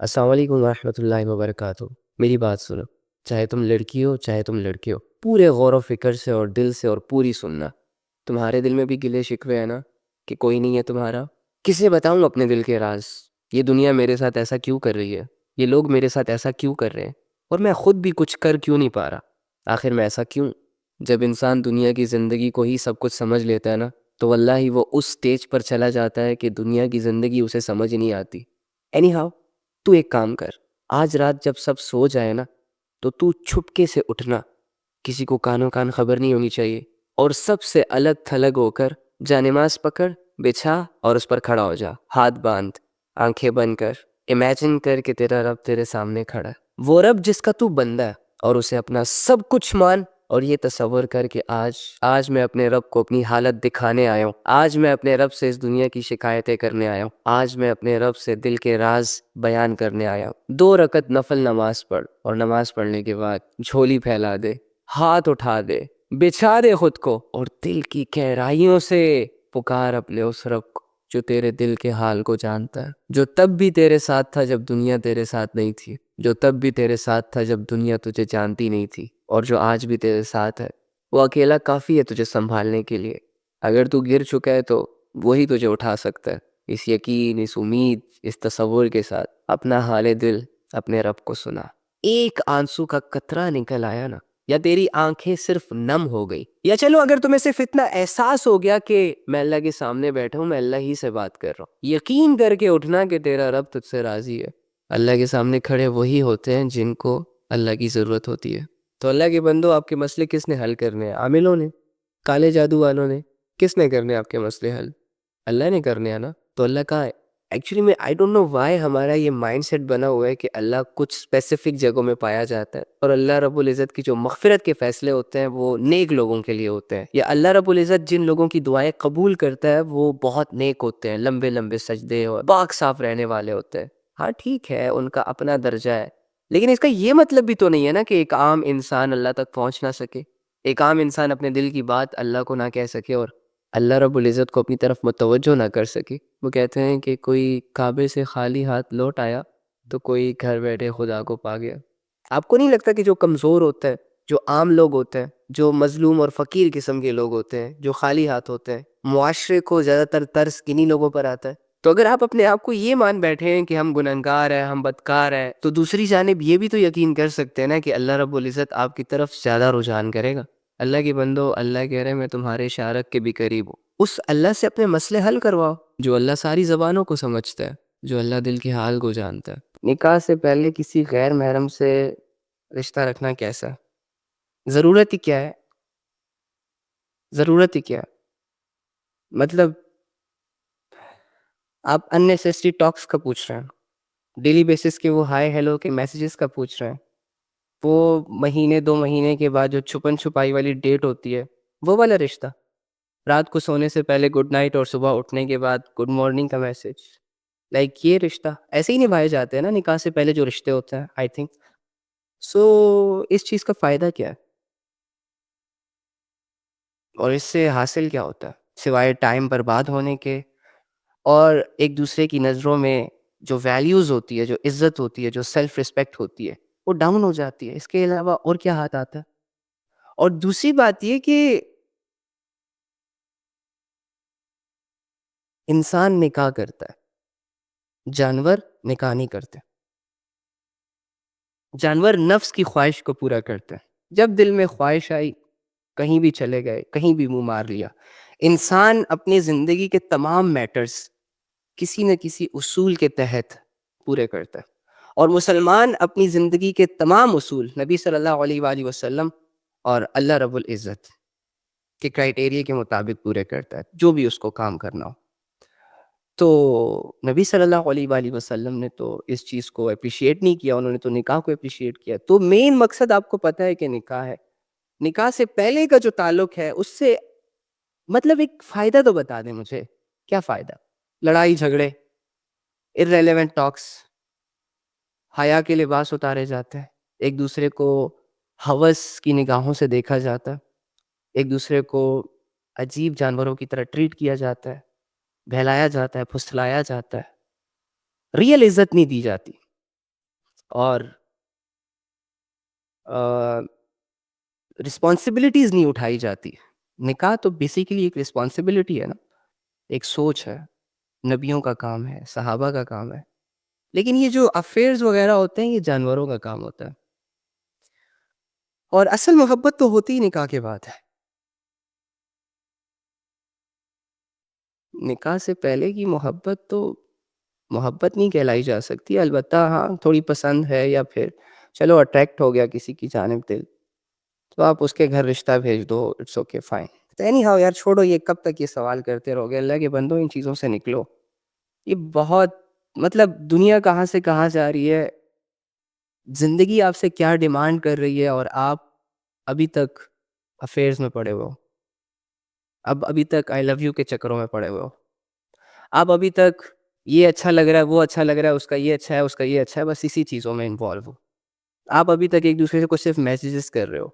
السلام علیکم ورحمۃ اللہ وبرکاتہ۔ میری بات سنو، چاہے تم لڑکی ہو چاہے تم لڑکے ہو، پورے غور و فکر سے اور دل سے اور پوری سننا۔ تمہارے دل میں بھی گلے شکوے ہیں نا کہ کوئی نہیں ہے تمہارا؟ کسے بتاؤں اپنے دل کے راز؟ یہ دنیا میرے ساتھ ایسا کیوں کر رہی ہے؟ یہ لوگ میرے ساتھ ایسا کیوں کر رہے ہیں؟ اور میں خود بھی کچھ کر کیوں نہیں پا رہا؟ آخر میں ایسا کیوں؟ جب انسان دنیا کی زندگی کو ہی سب کچھ سمجھ لیتا ہے نا، تو واللہ ہی وہ اس سٹیج پر چلا جاتا ہے کہ دنیا کی زندگی اسے سمجھ نہیں آتی۔ اینی ہاؤ، تو ایک کام کر، آج رات جب سب سو جائے نا، تو چھپکے سے اٹھنا، کسی کو کانوں کان خبر نہیں ہونی چاہیے، اور سب سے الگ تھلگ ہو کر جانماز پکڑ، بچھا اور اس پر کھڑا ہو جا، ہاتھ باندھ، آنکھیں بند کر، امیجن کر کہ تیرا رب تیرے سامنے کھڑا ہے، وہ رب جس کا تو بندہ ہے، اور اسے اپنا سب کچھ مان، اور یہ تصور کر کہ آج میں اپنے رب کو اپنی حالت دکھانے آیا ہوں، آج میں اپنے رب سے اس دنیا کی شکایتیں کرنے آیا ہوں، آج میں اپنے رب سے دل کے راز بیان کرنے آیا ہوں۔ 2 رکعت نفل نماز پڑھ، اور نماز پڑھنے کے بعد جھولی پھیلا دے، ہاتھ اٹھا دے، بچھا دے خود کو، اور دل کی گہرائیوں سے پکار اپنے اس رب کو جو تیرے دل کے حال کو جانتا ہے، جو تب بھی تیرے ساتھ تھا جب دنیا تیرے ساتھ نہیں تھی، جو تب بھی تیرے ساتھ تھا جب دنیا تجھے جانتی نہیں تھی، اور جو آج بھی تیرے ساتھ ہے۔ وہ اکیلا کافی ہے تجھے سنبھالنے کے لیے۔ اگر تو گر چکا ہے تو وہی تجھے اٹھا سکتا ہے۔ اس یقین، اس امید، اس تصور کے ساتھ اپنا حال دل اپنے رب کو سنا۔ ایک آنسو کا قطرہ نکل آیا نا، یا تیری آنکھیں صرف نم ہو گئی، یا چلو اگر تمہیں صرف اتنا احساس ہو گیا کہ میں اللہ کے سامنے بیٹھا ہوں، میں اللہ ہی سے بات کر رہا ہوں، یقین کر کے اٹھنا کہ تیرا رب تجھ سے راضی ہے۔ اللہ کے سامنے کھڑے وہی ہوتے ہیں جن کو اللہ کی ضرورت ہوتی ہے۔ تو اللہ کے بندو، آپ کے مسئلے کس نے حل کرنے ہیں؟ عاملوں نے؟ کالے جادو والوں نے؟ کس نے کرنے آپ کے مسئلے حل؟ اللہ نے کرنے ہیں نا۔ تو اللہ کہاں ہے؟ ایکچولی میں آئی ڈونٹ نو وائی ہمارا یہ مائنڈ سیٹ بنا ہوا ہے کہ اللہ کچھ اسپیسیفک جگہوں میں پایا جاتا ہے، اور اللہ رب العزت کی جو مغفرت کے فیصلے ہوتے ہیں وہ نیک لوگوں کے لیے ہوتے ہیں، یا اللہ رب العزت جن لوگوں کی دعائیں قبول کرتا ہے وہ بہت نیک ہوتے ہیں، لمبے لمبے سجدے اور پاک صاف رہنے والے ہوتے ہیں۔ ہاں ٹھیک ہے، ان کا اپنا درجہ ہے، لیکن اس کا یہ مطلب بھی تو نہیں ہے نا کہ ایک عام انسان اللہ تک پہنچ نہ سکے، ایک عام انسان اپنے دل کی بات اللہ کو نہ کہہ سکے، اور اللہ رب العزت کو اپنی طرف متوجہ نہ کر سکے۔ وہ کہتے ہیں کہ کوئی کعبے سے خالی ہاتھ لوٹ آیا تو کوئی گھر بیٹھے خدا کو پا گیا۔ آپ کو نہیں لگتا کہ جو کمزور ہوتا ہے، جو عام لوگ ہوتے ہیں، جو مظلوم اور فقیر قسم کے لوگ ہوتے ہیں، جو خالی ہاتھ ہوتے ہیں، معاشرے کو زیادہ تر ترس کنی لوگوں پر آتا ہے؟ تو اگر آپ اپنے آپ کو یہ مان بیٹھے ہیں کہ ہم گنہگار ہیں، ہم بدکار ہیں، تو دوسری جانب یہ بھی تو یقین کر سکتے ہیں نا کہ اللہ رب العزت آپ کی طرف زیادہ رجحان کرے گا۔ اللہ کے بندو، اللہ کہہ رہے ہیں میں تمہارے اشارت کے بھی قریب ہوں۔ اس اللہ سے اپنے مسئلے حل کرواؤ، جو اللہ ساری زبانوں کو سمجھتا ہے، جو اللہ دل کے حال کو جانتا ہے۔ نکاح سے پہلے کسی غیر محرم سے رشتہ رکھنا کیسا؟ ضرورت ہی کیا ہے؟ ضرورت ہی کیا ہے؟ مطلب آپ اننیسیسری ٹاکس کا پوچھ رہے ہیں، ڈیلی بیسس کے وہ ہائی ہیلو کے میسیجز کا پوچھ رہے ہیں، وہ مہینے 2 مہینے کے بعد جو چھپن چھپائی والی ڈیٹ ہوتی ہے، وہ والا رشتہ، رات کو سونے سے پہلے گڈ نائٹ اور صبح اٹھنے کے بعد گڈ مارننگ کا میسج، لائک یہ رشتہ ایسے ہی نبھائے جاتے ہیں نا نکاح سے پہلے جو رشتے ہوتے ہیں، آئی تھنک سو۔ اس چیز کا فائدہ کیا ہے، اور اس سے حاصل کیا ہوتا ہے سوائے ٹائم برباد ہونے کے، اور ایک دوسرے کی نظروں میں جو ویلیوز ہوتی ہے، جو عزت ہوتی ہے، جو سیلف ریسپیکٹ ہوتی ہے، وہ ڈاؤن ہو جاتی ہے۔ اس کے علاوہ اور کیا ہاتھ آتا ہے؟ اور دوسری بات یہ کہ انسان نکاح کرتا ہے، جانور نکاح نہیں کرتے۔ جانور نفس کی خواہش کو پورا کرتے ہیں، جب دل میں خواہش آئی کہیں بھی چلے گئے، کہیں بھی منہ مار لیا۔ انسان اپنی زندگی کے تمام میٹرز کسی نہ کسی اصول کے تحت پورے کرتا ہے، اور مسلمان اپنی زندگی کے تمام اصول نبی صلی اللہ علیہ وآلہ وسلم اور اللہ رب العزت کے کرائٹیریا کے مطابق پورے کرتا ہے، جو بھی اس کو کام کرنا ہو۔ تو نبی صلی اللہ علیہ وآلہ وسلم نے تو اس چیز کو اپریشیٹ نہیں کیا، انہوں نے تو نکاح کو اپریشیٹ کیا۔ تو مین مقصد آپ کو پتہ ہے کہ نکاح ہے۔ نکاح سے پہلے کا جو تعلق ہے اس سے مطلب ایک فائدہ تو بتا دیں مجھے، کیا فائدہ؟ لڑائی جھگڑے، irrelevant ٹاکس، حیا کے لباس اتارے جاتے ہیں، ایک دوسرے کو ہوس کی نگاہوں سے دیکھا جاتا ہے، ایک دوسرے کو عجیب جانوروں کی طرح ٹریٹ کیا جاتا ہے، بہلایا جاتا ہے، پھسلایا جاتا ہے، ریئل عزت نہیں دی جاتی۔ اور رسپانسبلٹیز نہیں اٹھائی جاتی. نکاح تو بیسیکلی ایک رسپانسبلٹی ہے نا، ایک سوچ ہے، نبیوں کا کام ہے، صحابہ کا کام ہے. لیکن یہ جو افیئرز وغیرہ ہوتے ہیں یہ جانوروں کا کام ہوتا ہے. اور اصل محبت تو ہوتی ہی نکاح کے بعد ہے. نکاح سے پہلے کی محبت تو محبت نہیں کہلائی جا سکتی. البتہ ہاں تھوڑی پسند ہے یا پھر چلو اٹریکٹ ہو گیا کسی کی جانب دل، تو آپ اس کے گھر رشتہ بھیج دو، it's okay fine. Any how یار چھوڑو، یہ کب تک یہ سوال کرتے رہو گے؟ اللہ کے بندو ان چیزوں سے نکلو. یہ بہت مطلب دنیا کہاں سے کہاں جا رہی ہے، زندگی آپ سے کیا ڈیمانڈ کر رہی ہے، اور آپ ابھی تک افیئرز میں پڑے ہوئے ہو، ابھی تک آئی لو یو کے چکروں میں پڑے ہوئے ہو. آپ ابھی تک یہ اچھا لگ رہا ہے، وہ اچھا لگ رہا ہے، اس کا یہ اچھا ہے، اس کا یہ اچھا ہے، بس اسی چیزوں میں انوالو ہو. آپ ابھی تک ایک دوسرے کو صرف میسیجز کر رہے ہو،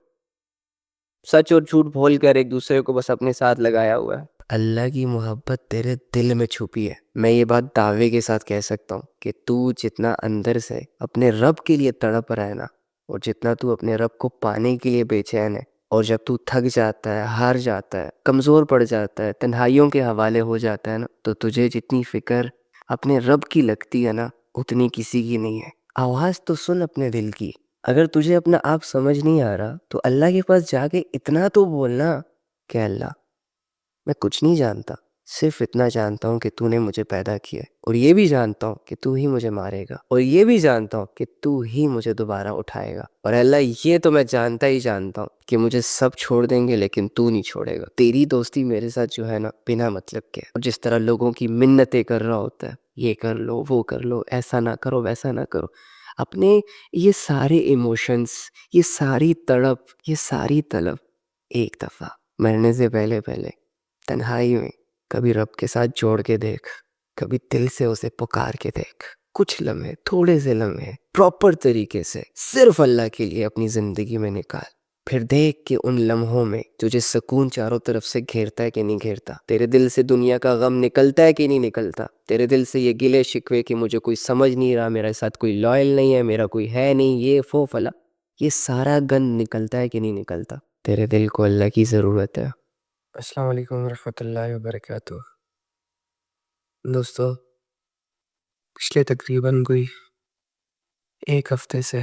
سچ اور جھوٹ بھول کر ایک دوسرے کو بس اپنے ساتھ لگایا ہوا ہے. اللہ کی محبت تیرے دل میں چھپی ہے. میں یہ بات دعوے کے ساتھ کہہ سکتا ہوں کہ تو جتنا اندر سے اپنے رب کے لیے تڑپ رہا ہے نا، اور جتنا تو اپنے رب کو پانے کے لیے بے چین ہے، اور جب تو تھک جاتا ہے، ہار جاتا ہے، کمزور پڑ جاتا ہے، تنہائیوں کے حوالے ہو جاتا ہے نا، تو تجھے جتنی فکر اپنے رب کی لگتی ہے نا، اتنی کسی کی نہیں ہے. آواز تو سن اپنے دل کی. اگر تجھے اپنا آپ سمجھ نہیں آ رہا تو اللہ کے پاس جا کے اتنا تو بولنا کہ اللہ میں کچھ نہیں جانتا، صرف اتنا جانتا ہوں کہ تو نے مجھے پیدا کیا ہے، اور یہ بھی جانتا ہوں کہ تو ہی مجھے مارے گا، اور یہ بھی جانتا ہوں کہ تو ہی مجھے دوبارہ اٹھائے گا. اور اللہ یہ تو میں جانتا ہی جانتا ہوں کہ مجھے سب چھوڑ دیں گے لیکن تو نہیں چھوڑے گا. تیری دوستی میرے ساتھ جو ہے نا بنا مطلب کے، اور جس طرح لوگوں کی منتیں کر رہا ہوتا ہے، یہ کر لو، وہ کر لو، ایسا نہ کرو، ویسا نہ کرو، اپنے یہ سارے ایموشنز، یہ ساری تڑپ، یہ ساری طلب ایک دفعہ مرنے سے پہلے تنہائی میں کبھی رب کے ساتھ جوڑ کے دیکھ، کبھی دل سے اسے پکار کے دیکھ. کچھ لمحے، تھوڑے سے لمحے پراپر طریقے سے صرف اللہ کے لیے اپنی زندگی میں نکال. پھر دیکھ کہ ان لمحوں میں تجھے سکون چاروں طرف سے گھیرتا ہے کہ نہیں گھیرتا. تیرے دل سے دنیا کا غم نکلتا ہے کہ نہیں نکلتا. تیرے دل سے یہ گلے شکوے کہ مجھے کوئی سمجھ نہیں رہا، میرے ساتھ کوئی لائل نہیں ہے، میرا کوئی ہے نہیں، یہ فو فلا، یہ سارا گند نکلتا ہے کہ نہیں نکلتا. تیرے دل کو اللہ کی ضرورت ہے. السلام علیکم ورحمۃ اللہ وبرکاتہ. دوستو، پچھلے تقریباً کوئی ایک ہفتے سے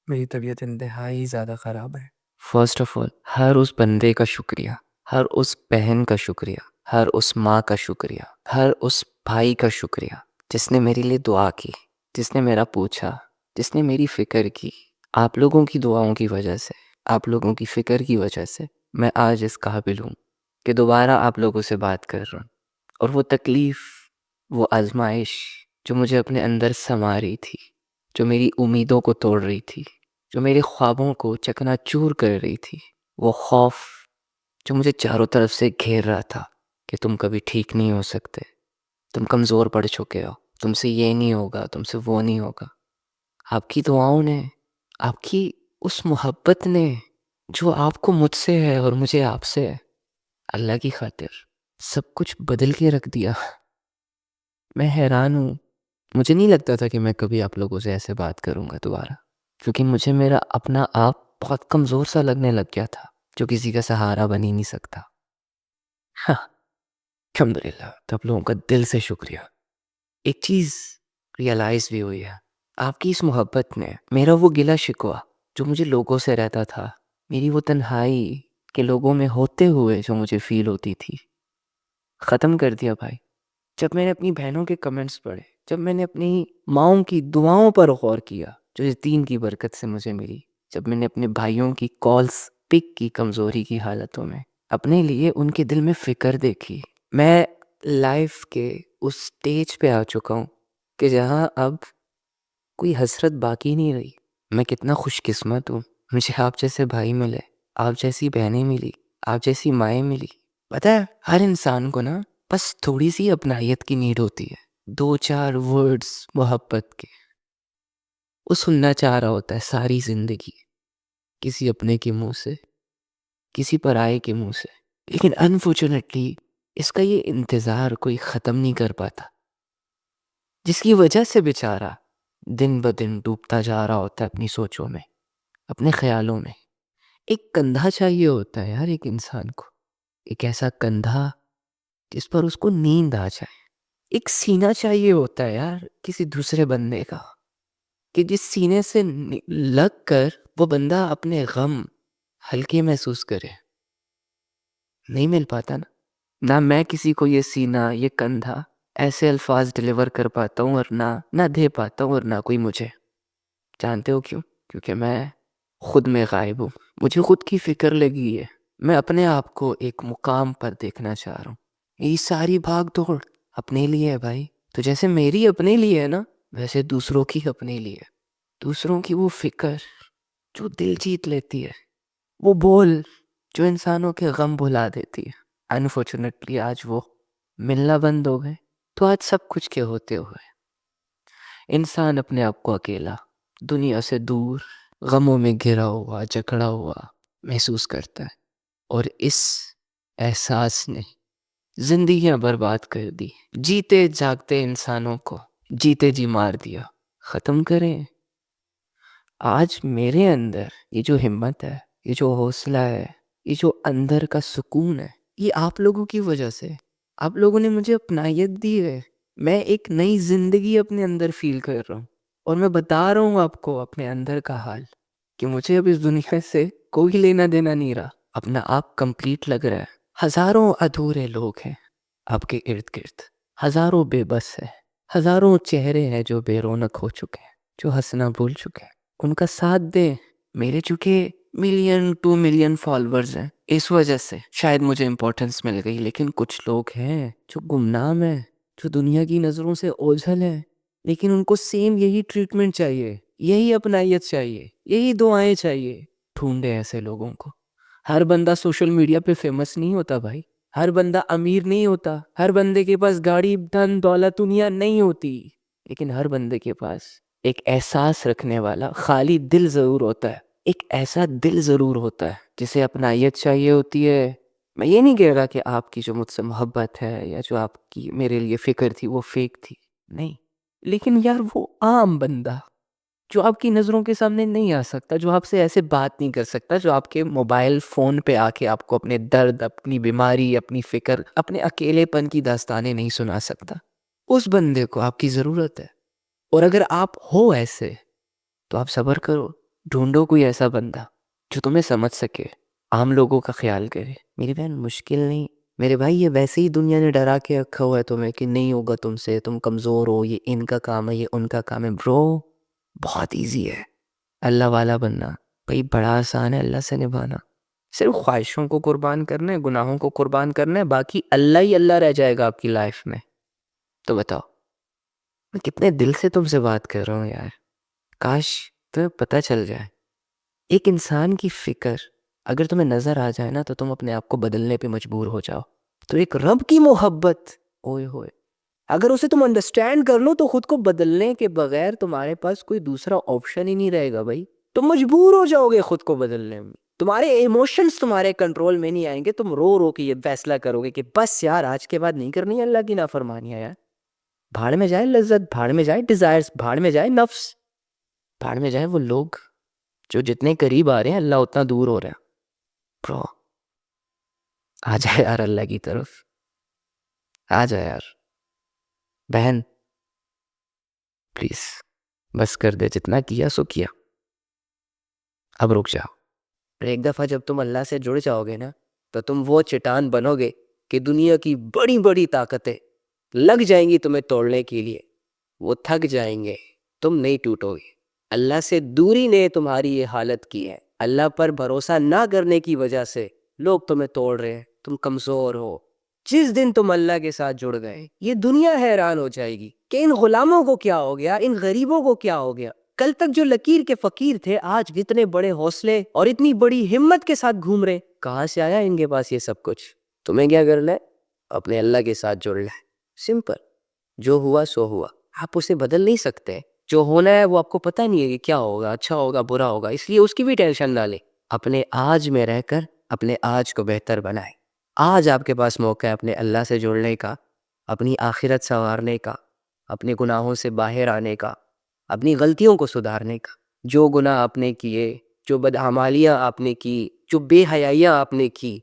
میری طبیعت انتہائی زیادہ خراب ہے. فرسٹ آف آل ہر اس بندے کا شکریہ، ہر اس بہن کا شکریہ، ہر اس ماں کا شکریہ، ہر اس بھائی کا شکریہ جس نے میرے لیے دعا کی، جس نے میرا پوچھا، جس نے میری فکر کی. آپ لوگوں کی دعاؤں کی وجہ سے، آپ لوگوں کی فکر کی وجہ سے میں آج اس قابل ہوں کہ دوبارہ آپ لوگوں سے بات کر رہا ہوں. اور وہ تکلیف، وہ آزمائش جو مجھے اپنے اندر سما رہی تھی، جو میری امیدوں کو توڑ رہی تھی، جو میرے خوابوں کو چکنا چور کر رہی تھی، وہ خوف جو مجھے چاروں طرف سے گھیر رہا تھا کہ تم کبھی ٹھیک نہیں ہو سکتے، تم کمزور پڑ چکے ہو، تم سے یہ نہیں ہوگا، تم سے وہ نہیں ہوگا. آپ کی دعاؤں نے، آپ کی اس محبت نے جو آپ کو مجھ سے ہے اور مجھے آپ سے ہے، اللہ کی خاطر سب کچھ بدل کے رکھ دیا. میں حیران ہوں. مجھے نہیں لگتا تھا کہ میں کبھی آپ لوگوں سے ایسے بات کروں گا دوبارہ، کیونکہ مجھے میرا اپنا آپ بہت کمزور سا لگنے لگ گیا تھا جو کسی کا سہارا بن ہی نہیں سکتا. ہاں الحمدللہ، تو آپ لوگوں کا دل سے شکریہ. ایک چیز ریئلائز بھی ہوئی ہے، آپ کی اس محبت نے میرا وہ گلہ شکوہ جو مجھے لوگوں سے رہتا تھا، میری وہ تنہائی کہ لوگوں میں ہوتے ہوئے جو مجھے فیل ہوتی تھی، ختم کر دیا بھائی. جب میں نے اپنی بہنوں کے کمنٹس پڑھے، جب میں نے اپنی ماؤں کی دعاؤں پر غور کیا جو اس دین کی برکت سے مجھے ملی، جب میں نے اپنے بھائیوں کی کالز پک کی کمزوری کی حالتوں میں، اپنے لیے ان کے دل میں فکر دیکھی، میں لائف کے اس سٹیج پہ آ چکا ہوں کہ جہاں اب کوئی حسرت باقی نہیں رہی. میں کتنا خوش قسمت ہوں، مجھے آپ جیسے بھائی ملے، آپ جیسی بہنیں ملی، آپ جیسی مائیں ملی. پتہ ہے ہر انسان کو نا بس تھوڑی سی اپنائیت کی نیڈ ہوتی ہے، 2-4 ورڈز محبت کے. وہ سننا چاہ رہا ہوتا ہے ساری زندگی کسی اپنے کے منہ سے، کسی پرائے کے منہ سے، لیکن انفارچونیٹلی اس کا یہ انتظار کوئی ختم نہیں کر پاتا، جس کی وجہ سے بیچارہ دن بدن ڈوبتا جا رہا ہوتا ہے اپنی سوچوں میں، اپنے خیالوں میں۔ ایک کندھا چاہیے ہوتا ہے یار ایک انسان کو، ایک ایسا کندھا جس پر اس کو نیند آ جائے۔ ایک سینہ چاہیے ہوتا ہے یار کسی دوسرے بندے کا، کہ جس سینے سے لگ کر وہ بندہ اپنے غم ہلکے محسوس کرے۔ نہیں مل پاتا نہ میں کسی کو یہ سینہ، یہ کندھا ایسے الفاظ ڈیلیور کر پاتا ہوں، اور نہ دے پاتا ہوں، اور نہ کوئی مجھے۔ جانتے ہو کیوں؟ کیونکہ میں خود میں غائب ہوں، مجھے خود کی فکر لگی ہے، میں اپنے آپ کو ایک مقام پر دیکھنا چاہ رہا ہوں۔ یہ ساری بھاگ دوڑ اپنے لیے ہے بھائی، تو جیسے میری اپنے لیے ہے نا، ویسے دوسروں کی اپنے لیے۔ دوسروں کی وہ فکر جو دل جیت لیتی ہے، وہ بول جو انسانوں کے غم بھلا دیتی ہے۔ انفارچونیٹلی آج وہ ملنا بند ہو گئے، تو آج سب کچھ کے ہوتے ہوئے انسان اپنے آپ کو اکیلا، دنیا سے دور، غموں میں گھرا ہوا، جکڑا ہوا محسوس کرتا ہے۔ اور اس احساس نے زندگیاں برباد کر دی، جیتے جاگتے انسانوں کو جیتے جی مار دیا۔ ختم کریں۔ آج میرے اندر یہ جو ہمت ہے، یہ جو حوصلہ ہے، یہ جو اندر کا سکون ہے، یہ آپ لوگوں کی وجہ سے۔ آپ لوگوں نے مجھے اپنائیت دی ہے، میں ایک نئی زندگی اپنے اندر فیل کر رہا ہوں، اور میں بتا رہا ہوں آپ کو اپنے اندر کا حال، کہ مجھے اب اس دنیا سے کوئی لینا دینا نہیں رہا۔ اپنا آپ کمپلیٹ لگ رہا ہے۔ ہزاروں ادھورے لوگ ہیں آپ کے ارد گرد، ہزاروں بے بس ہے، ہزاروں چہرے ہیں جو بے رونق ہو چکے ہیں، جو ہنسنا بھول چکے ہیں۔ ان کا ساتھ دیں۔ میرے چونکہ 1-2 ملین فالورز ہیں، اس وجہ سے شاید مجھے امپورٹنس مل گئی، لیکن کچھ لوگ ہیں جو گمنام ہیں، جو دنیا کی نظروں سے اوجھل ہیں، لیکن ان کو سیم یہی ٹریٹمنٹ چاہیے، یہی اپنائیت چاہیے، یہی دعائیں چاہیے۔ ڈھونڈے ایسے لوگوں کو۔ ہر بندہ سوشل میڈیا پہ فیمس نہیں ہوتا بھائی، ہر بندہ امیر نہیں ہوتا، ہر بندے کے پاس گاڑی، دھن دولت، دنیا نہیں ہوتی، لیکن ہر بندے کے پاس ایک احساس رکھنے والا خالی دل ضرور ہوتا ہے۔ ایک ایسا دل ضرور ہوتا ہے جسے اپنائیت چاہیے ہوتی ہے۔ میں یہ نہیں کہہ رہا کہ آپ کی جو مجھ سے محبت ہے یا جو آپ کی میرے لیے فکر تھی وہ فیک تھی، نہیں، لیکن یار وہ عام بندہ جو آپ کی نظروں کے سامنے نہیں آ سکتا، جو آپ سے ایسے بات نہیں کر سکتا، جو آپ کے موبائل فون پہ آ کے آپ کو اپنے درد، اپنی بیماری، اپنی فکر، اپنے اکیلے پن کی داستانیں نہیں سنا سکتا، اس بندے کو آپ کی ضرورت ہے۔ اور اگر آپ ہو ایسے تو آپ صبر کرو، ڈھونڈو کوئی ایسا بندہ جو تمہیں سمجھ سکے، عام لوگوں کا خیال کرے۔ میری بہن مشکل نہیں، میرے بھائی، یہ ویسے ہی دنیا نے ڈرا کے رکھا ہوا ہے تمہیں کہ نہیں ہوگا تم سے، تم کمزور ہو، یہ ان کا کام ہے، یہ ان کا کام ہے۔ برو، بہت ایزی ہے اللہ والا بننا، بھائی بڑا آسان ہے اللہ سے نبھانا۔ صرف خواہشوں کو قربان کرنا ہے، گناہوں کو قربان کرنا ہے، باقی اللہ ہی اللہ رہ جائے گا آپ کی لائف میں۔ تو بتاؤ، میں کتنے دل سے تم سے بات کر رہا ہوں یار، کاش تمہیں پتہ چل جائے۔ ایک انسان کی فکر اگر تمہیں نظر آ جائے نا تو تم اپنے آپ کو بدلنے پہ مجبور ہو جاؤ۔ تو ایک رب کی محبت، اوئے ہوئے، اگر اسے تم انڈرسٹینڈ کر لو تو خود کو بدلنے کے بغیر تمہارے پاس کوئی دوسرا آپشن ہی نہیں رہے گا بھائی۔ تم مجبور ہو جاؤ گے خود کو بدلنے میں، تمہارے ایموشنز تمہارے کنٹرول میں نہیں آئیں گے، تم رو رو کے یہ فیصلہ کرو گے کہ بس یار آج کے بعد نہیں کرنی ہے اللہ کی نافرمانیاں یار۔ بھاڑ میں جائے لذت، بھاڑ میں جائے ڈیزائرز، بھاڑ میں جائے نفس، بھاڑ میں جائے وہ لوگ جو جتنے قریب آ رہے ہیں اللہ اتنا دور ہو رہا ہے۔ برو، آ جائے یار اللہ کی طرف، آ جائے یار بہن، پلیز بس کر دے، جتنا کیا سو کیا، اب رک جاؤ۔ ایک دفعہ جب تم اللہ سے جڑ جاؤ گے نا تو تم وہ چٹان بنو گے کہ دنیا کی بڑی بڑی طاقتیں لگ جائیں گی تمہیں توڑنے کے لیے، وہ تھک جائیں گے، تم نہیں ٹوٹو گے۔ اللہ سے دوری نے تمہاری یہ حالت کی ہے، اللہ پر بھروسہ نہ کرنے کی وجہ سے لوگ تمہیں توڑ رہے ہیں، تم کمزور ہو۔ جس دن تم اللہ کے ساتھ جڑ گئے یہ دنیا حیران ہو جائے گی کہ ان غلاموں کو کیا ہو گیا، ان غریبوں کو کیا ہو گیا۔ کل تک جو لکیر کے فقیر تھے آج کتنے بڑے حوصلے اور اتنی بڑی ہمت کے ساتھ گھوم رہے، کہاں سے آیا ان کے پاس یہ سب کچھ؟ تمہیں کیا کرنا ہے؟ اپنے اللہ کے ساتھ جڑ لے، سمپل۔ جو ہوا سو ہوا، آپ اسے بدل نہیں سکتے، جو ہونا ہے وہ آپ کو پتہ نہیں ہے کہ کیا ہوگا، اچھا ہوگا برا ہوگا، اس لیے اس کی بھی ٹینشن نہ لیں۔ اپنے آج میں رہ کر اپنے آج کو بہتر بنائیں۔ آج آپ کے پاس موقع ہے اپنے اللہ سے جڑنے کا، اپنی آخرت سنوارنے کا، اپنے گناہوں سے باہر آنے کا، اپنی غلطیوں کو سدھارنے کا. جو گناہ آپ نے کیے، جو بدعمالیاں آپ نے کی، جو بے حیائیاں آپ نے کی،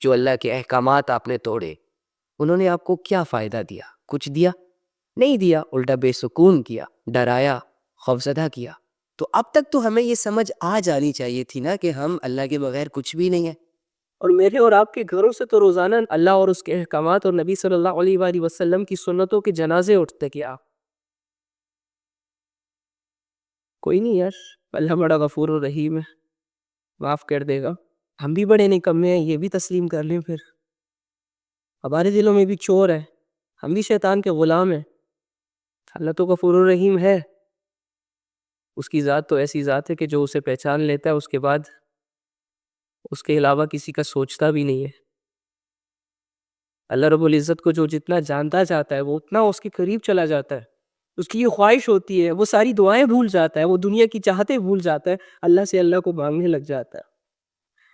جو اللہ کے احکامات آپ نے توڑے، انہوں نے آپ کو کیا فائدہ دیا؟ کچھ دیا؟ نہیں دیا. الٹا بے سکون کیا، ڈرایا، خوفزدہ کیا. تو اب تک تو ہمیں یہ سمجھ آ جانی چاہیے تھی نا کہ ہم اللہ کے بغیر کچھ بھی نہیں ہیں. اور میرے اور آپ کے گھروں سے تو روزانہ اللہ اور اس کے احکامات اور نبی صلی اللہ علیہ وآلہ وسلم کی سنتوں کے جنازے اٹھتے. کیا کوئی نہیں یار، اللہ بڑا غفور و رحیم ہے، معاف کر دے گا. ہم بھی بڑے نکمے ہیں، یہ بھی تسلیم کر لیں. پھر ہمارے دلوں میں بھی چور ہے، ہم بھی شیطان کے غلام ہیں. اللہ تو غفور و رحیم ہے. اس کی ذات تو ایسی ذات ہے کہ جو اسے پہچان لیتا ہے اس کے بعد اس کے علاوہ کسی کا سوچتا بھی نہیں ہے. اللہ رب العزت کو جو جتنا جانتا جاتا ہے وہ اتنا اس کے قریب چلا جاتا ہے. اس کی یہ خواہش ہوتی ہے، وہ ساری دعائیں بھول جاتا ہے، وہ دنیا کی چاہتے بھول جاتا ہے، اللہ سے اللہ کو مانگنے لگ جاتا ہے.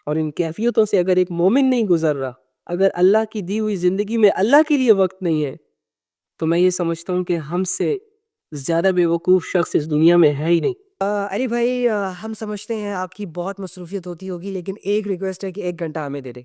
اور ان کیفیتوں سے اگر ایک مومن نہیں گزر رہا، اگر اللہ کی دی ہوئی زندگی میں اللہ کے لیے وقت نہیں ہے، تو میں یہ سمجھتا ہوں کہ ہم سے زیادہ بے وقوف شخص اس دنیا میں ہے ہی نہیں. علی بھائی، ہم سمجھتے ہیں آپ کی بہت مصروفیت ہوتی ہوگی، لیکن ایک ریکویسٹ ہے کہ 1 گھنٹہ ہمیں دے دے.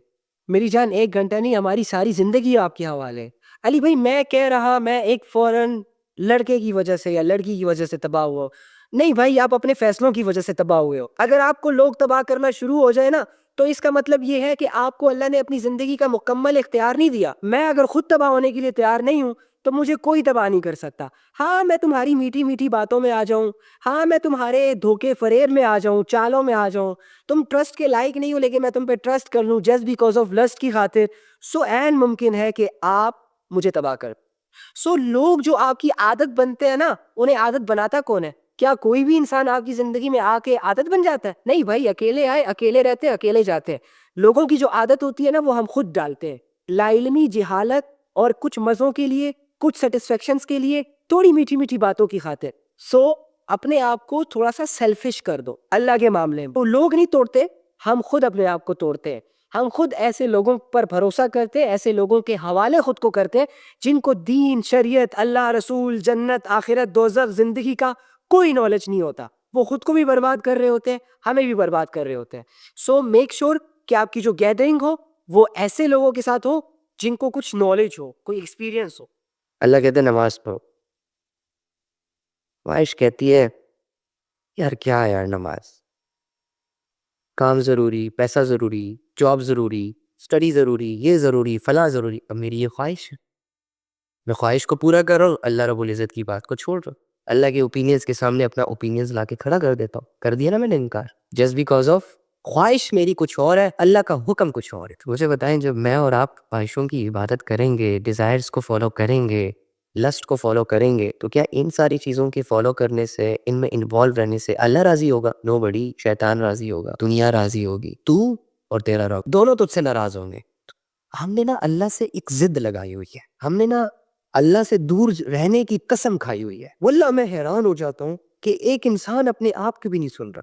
میری جان، 1 گھنٹہ نہیں، ہماری ساری زندگی آپ کے حوالے. علی بھائی، میں کہہ رہا میں ایک فوراً لڑکے کی وجہ سے یا لڑکی کی وجہ سے تباہ ہوا ہو. نہیں بھائی، آپ اپنے فیصلوں کی وجہ سے تباہ ہوئے ہو. اگر آپ کو لوگ تباہ کرنا شروع ہو جائے نا، تو اس کا مطلب یہ ہے کہ آپ کو اللہ نے اپنی زندگی کا مکمل اختیار نہیں دیا. میں اگر خود تباہ ہونے کے لیے تیار نہیں ہوں تو مجھے کوئی تباہ نہیں کر سکتا. ہاں، میں تمہاری میٹھی میٹھی باتوں میں آ جاؤں، ہاں میں تمہارے دھوکے فریب میں آ جاؤں، چالوں میں آ جاؤں، تم ٹرسٹ کے لائق نہیں ہو لیکن میں تم پہ ٹرسٹ کر لوں جسٹ بیکاز آف لسٹ کی خاطر، سو این ممکن ہے کہ آپ مجھے تباہ کر. سو لوگ جو آپ کی عادت بنتے ہیں نا، انہیں عادت بناتا کون ہے؟ کیا کوئی بھی انسان آپ کی زندگی میں آ کے عادت بن جاتا ہے؟ نہیں بھائی، اکیلے آئے، اکیلے رہتے ہیں، اکیلے جاتے ہیں. لوگوں کی جو عادت ہوتی ہے نا، وہ ہم خود ڈالتے ہیں. لا علمی، جہالت اور کچھ مزوں کے لیے، کچھ سیٹسفیکشنز کے لیے، تھوڑی میٹھی میٹھی باتوں کی خاطر. سو اپنے آپ کو تھوڑا سا سیلفش کر دو اللہ کے معاملے میں. وہ لوگ نہیں توڑتے، ہم خود اپنے آپ کو توڑتے ہیں. ہم خود ایسے لوگوں پر بھروسہ کرتے، ایسے لوگوں کے حوالے خود کو کرتے جن کو دین، شریعت، اللہ، رسول، جنت، آخرت، دوزخ، زندگی کا کوئی نالج نہیں ہوتا. وہ خود کو بھی برباد کر رہے ہوتے ہیں، ہمیں بھی برباد کر رہے ہوتے ہیں. سو میک شور کہ آپ کی جو گیدرنگ ہو وہ ایسے لوگوں کے ساتھ ہو جن کو کچھ نالج ہو، کوئی ایکسپیرینس ہو. اللہ کہتے نماز پڑھو. خواہش کہتی ہے یار کیا یار، نماز، کام ضروری، پیسہ ضروری، جاب ضروری، اسٹڈی ضروری، یہ ضروری، فلاں ضروری. اب میری یہ خواہش ہے، میں خواہش کو پورا کر رہا ہوں، اللہ رب العزت کی بات کو چھوڑ رہا ہوں. اللہ کے اوپینینز کے سامنے اپنا اوپینینز لا کے کھڑا کر دیتا ہوں. کر دیا نا میں نے انکار، جسٹ بیکاز آف خواہش میری کچھ اور ہے، اللہ کا حکم کچھ اور ہے. تو مجھے بتائیں، جب میں اور آپ خواہشوں کی عبادت کریں گے، ڈیزائرز کو فالو کریں گے، لسٹ کو فالو کریں گے، تو کیا ان ساری چیزوں کے فالو کرنے سے، ان میں انوالو رہنے سے اللہ راضی ہوگا؟ نو بڑی. شیطان راضی ہوگا، دنیا راضی ہوگی، تو اور تیرا رب دونوں تجھ سے ناراض ہوں گے. ہم نے نا اللہ سے ایک ضد لگائی ہوئی ہے، ہم نے نا اللہ سے دور رہنے کی قسم کھائی ہوئی ہے. واللہ میں حیران ہو جاتا ہوں کہ ایک انسان اپنے آپ کو بھی نہیں سن رہا.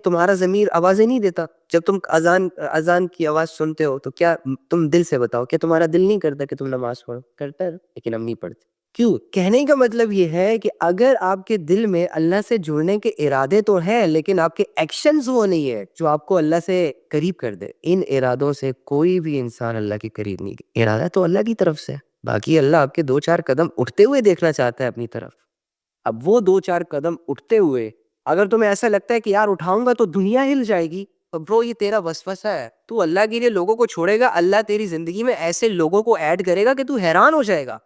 تمہارا ضمیر آوازیں نہیں دیتا جب تم اذان کی آواز سنتے ہو؟ تو کیا تم دل سے بتاؤ کہ تمہارا دل نہیں کرتا کہ تم نماز پڑھو؟ کرتا ہے، لیکن ہم نہیں پڑھتے. کیوں؟ کہنے کا مطلب یہ ہے کہ اگر آپ کے دل میں اللہ سے جڑنے کے ارادے تو ہیں، لیکن آپ کے ایکشنز وہ نہیں ہے جو آپ کو اللہ سے قریب کر دے. ان ارادوں سے کوئی بھی انسان اللہ کے قریب نہیں. ارادہ تو اللہ کی طرف سے، باقی اللہ آپ کے 2-4 قدم اٹھتے ہوئے دیکھنا چاہتا ہے اپنی طرف. اب وہ 2-4 قدم اٹھتے ہوئے اگر تمہیں ایسا لگتا ہے کہ یار اٹھاؤں گا تو دنیا ہل جائے گی، تو برو یہ تیرا وسوسہ ہے. تو اللہ کے لیے لوگوں کو چھوڑے گا، اللہ تیری زندگی میں ایسے لوگوں کو ایڈ کرے گا کہ تو حیران ہو جائے گا.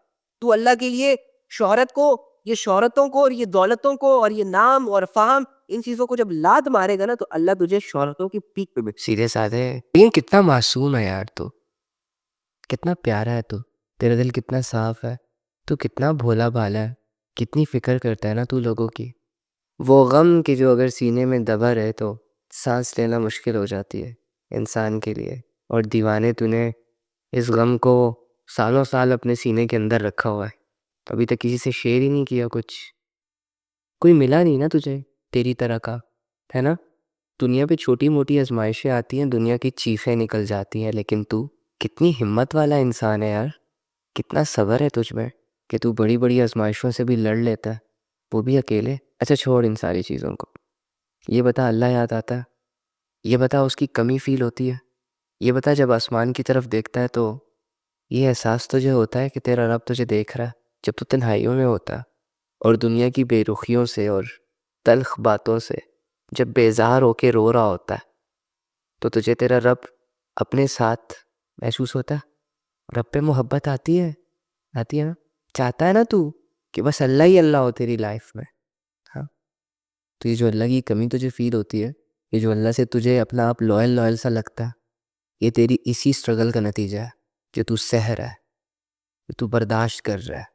تو اللہ کے لیے شہرت کو، یہ شہرتوں کو اور یہ دولتوں کو اور یہ نام اور فہم، ان چیزوں کو جب لات مارے گا نا، تو اللہ تجھے شہرتوں کی پیک پہ سیدھے سادھے. لیکن کتنا معصوم ہے یار، تو کتنا پیارا ہے، تو تیرا دل کتنا صاف ہے، تو کتنا بھولا بھالا ہے، کتنی فکر کرتا ہے نا تو لوگوں کی. وہ غم کہ جو اگر سینے میں دبا رہے تو سانس لینا مشکل ہو جاتی ہے انسان کے لیے. اور دیوانے تو نے اس غم کو سالوں سال اپنے سینے کے اندر رکھا ہوا ہے. ابھی تک کسی سے شیئر ہی نہیں کیا کچھ. کوئی ملا نہیں نا تجھے تیری طرح کا، ہے نا؟ دنیا پہ چھوٹی موٹی آزمائشیں آتی ہیں، دنیا کی چیخیں نکل جاتی ہیں، لیکن تو کتنی ہمت والا انسان ہے یار. کتنا صبر ہے تجھ میں کہ تو بڑی بڑی آزمائشوں سے بھی لڑ لیتا ہے، وہ بھی اکیلے. اچھا چھوڑ ان ساری چیزوں کو، یہ بتا اللہ یاد آتا ہے؟ یہ بتا اس کی کمی فیل ہوتی ہے؟ یہ بتا جب آسمان کی طرف دیکھتا ہے تو یہ احساس تجھے ہوتا ہے کہ تیرا رب تجھے دیکھ رہا ہے؟ جب تو تنہائیوں میں ہوتا ہے اور دنیا کی بے رخیوں سے اور تلخ باتوں سے جب بیزار ہو کے رو رہا ہوتا ہے، تو تجھے تیرا رب اپنے ساتھ محسوس ہوتا ہے؟ رب پہ محبت آتی ہے نا؟ چاہتا ہے نا تو کہ بس اللہ ہی اللہ ہو تیری لائف میں؟ ہاں، تو یہ جو اللہ کی کمی تجھے فیل ہوتی ہے، یہ جو اللہ سے تجھے اپنا آپ لوئل سا لگتا ہے، یہ تیری اسی سٹرگل کا نتیجہ ہے جو تو سہ رہا ہے، جو تو برداشت کر رہا ہے۔